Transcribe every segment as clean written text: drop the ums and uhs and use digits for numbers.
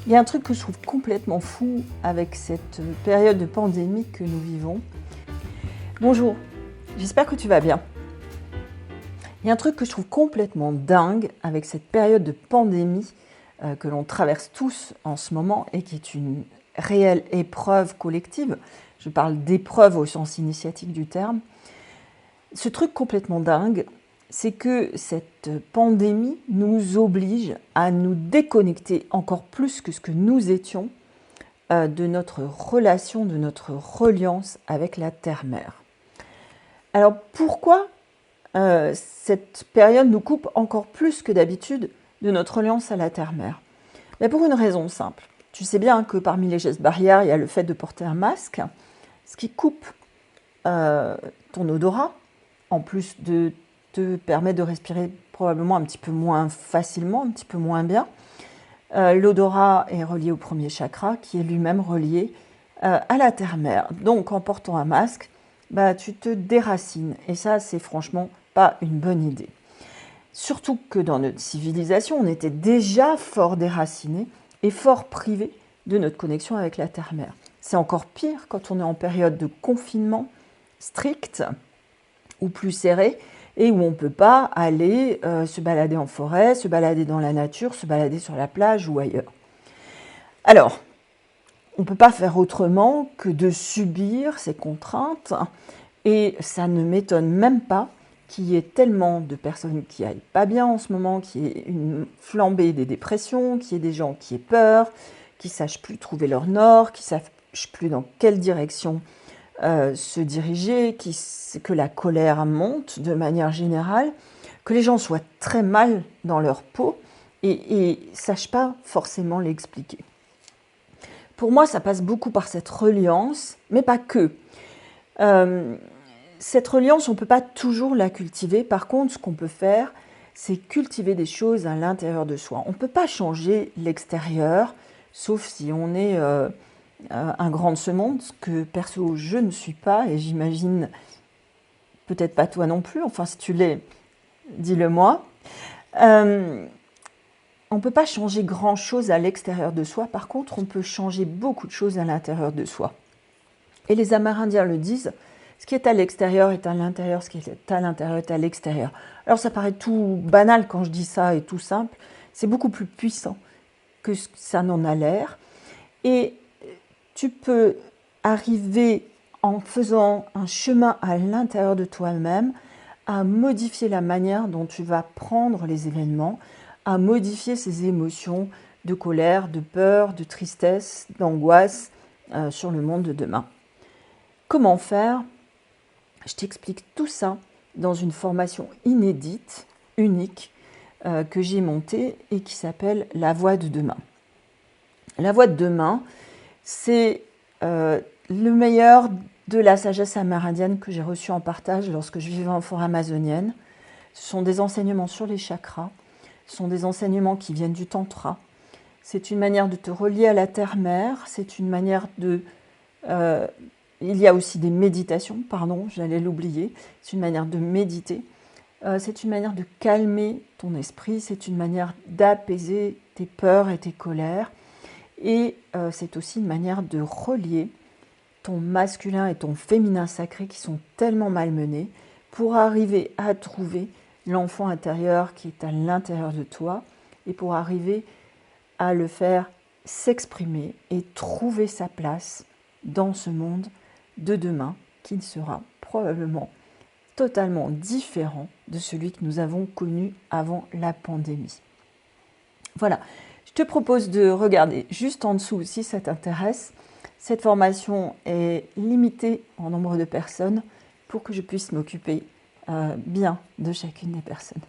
Il y a un truc que je trouve complètement fou avec cette période de pandémie que nous vivons. Bonjour, j'espère que tu vas bien. Il y a un truc que je trouve complètement dingue avec cette période de pandémie que l'on traverse tous en ce moment et qui est une réelle épreuve collective. Je parle d'épreuve au sens initiatique du terme. Ce truc complètement dingue, c'est que cette pandémie nous oblige à nous déconnecter encore plus que ce que nous étions de notre relation, de notre reliance avec la Terre-Mère. Alors pourquoi cette période nous coupe encore plus que d'habitude de notre reliance à la Terre-Mère? Mais pour une raison simple. Tu sais bien que parmi les gestes barrières, il y a le fait de porter un masque, ce qui coupe ton odorat, en plus de te permettre de respirer probablement un petit peu moins facilement, un petit peu moins bien. L'odorat est relié au premier chakra, qui est lui-même relié à la terre-mère. Donc en portant un masque, tu te déracines. Et ça, c'est franchement pas une bonne idée. Surtout que dans notre civilisation, on était déjà fort déracinés et fort privés de notre connexion avec la terre-mère. C'est encore pire quand on est en période de confinement strict ou plus serré, et où on ne peut pas aller se balader en forêt, se balader dans la nature, se balader sur la plage ou ailleurs. Alors, on ne peut pas faire autrement que de subir ces contraintes, et ça ne m'étonne même pas qu'il y ait tellement de personnes qui n'aillent pas bien en ce moment, qu'il y ait une flambée des dépressions, qu'il y ait des gens qui aient peur, qui ne sachent plus trouver leur nord, qui ne sachent plus dans quelle direction se diriger, que la colère monte de manière générale, que les gens soient très mal dans leur peau et ne sachent pas forcément l'expliquer. Pour moi, ça passe beaucoup par cette reliance, mais pas que. Cette reliance, on ne peut pas toujours la cultiver. Par contre, ce qu'on peut faire, c'est cultiver des choses à l'intérieur de soi. On ne peut pas changer l'extérieur, sauf si on est un grand de ce monde, ce que perso je ne suis pas, et j'imagine peut-être pas toi non plus, enfin si tu l'es, dis-le moi. On ne peut pas changer grand-chose à l'extérieur de soi, par contre on peut changer beaucoup de choses à l'intérieur de soi. Et les Amérindiens le disent, ce qui est à l'extérieur est à l'intérieur, ce qui est à l'intérieur est à l'extérieur. Alors ça paraît tout banal quand je dis ça et tout simple, c'est beaucoup plus puissant que ça n'en a l'air. Et tu peux arriver en faisant un chemin à l'intérieur de toi-même à modifier la manière dont tu vas prendre les événements, à modifier ces émotions de colère, de peur, de tristesse, d'angoisse sur le monde de demain. Comment faire? Je t'explique tout ça dans une formation inédite, unique, que j'ai montée et qui s'appelle La Voix de demain. La Voix de demain, c'est le meilleur de la sagesse amérindienne que j'ai reçu en partage lorsque je vivais en forêt amazonienne. Ce sont des enseignements sur les chakras, ce sont des enseignements qui viennent du tantra. C'est une manière de te relier à la terre-mère, c'est une manière de... il y a aussi des méditations, pardon, j'allais l'oublier, c'est une manière de méditer. C'est une manière de calmer ton esprit, c'est une manière d'apaiser tes peurs et tes colères. Et c'est aussi une manière de relier ton masculin et ton féminin sacré qui sont tellement malmenés pour arriver à trouver l'enfant intérieur qui est à l'intérieur de toi et pour arriver à le faire s'exprimer et trouver sa place dans ce monde de demain qui sera probablement totalement différent de celui que nous avons connu avant la pandémie. Voilà. Je te propose de regarder juste en dessous si ça t'intéresse. Cette formation est limitée en nombre de personnes pour que je puisse m'occuper bien de chacune des personnes.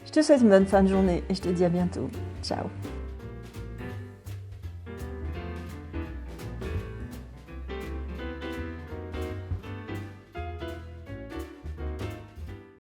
Je te souhaite une bonne fin de journée et je te dis à bientôt. Ciao.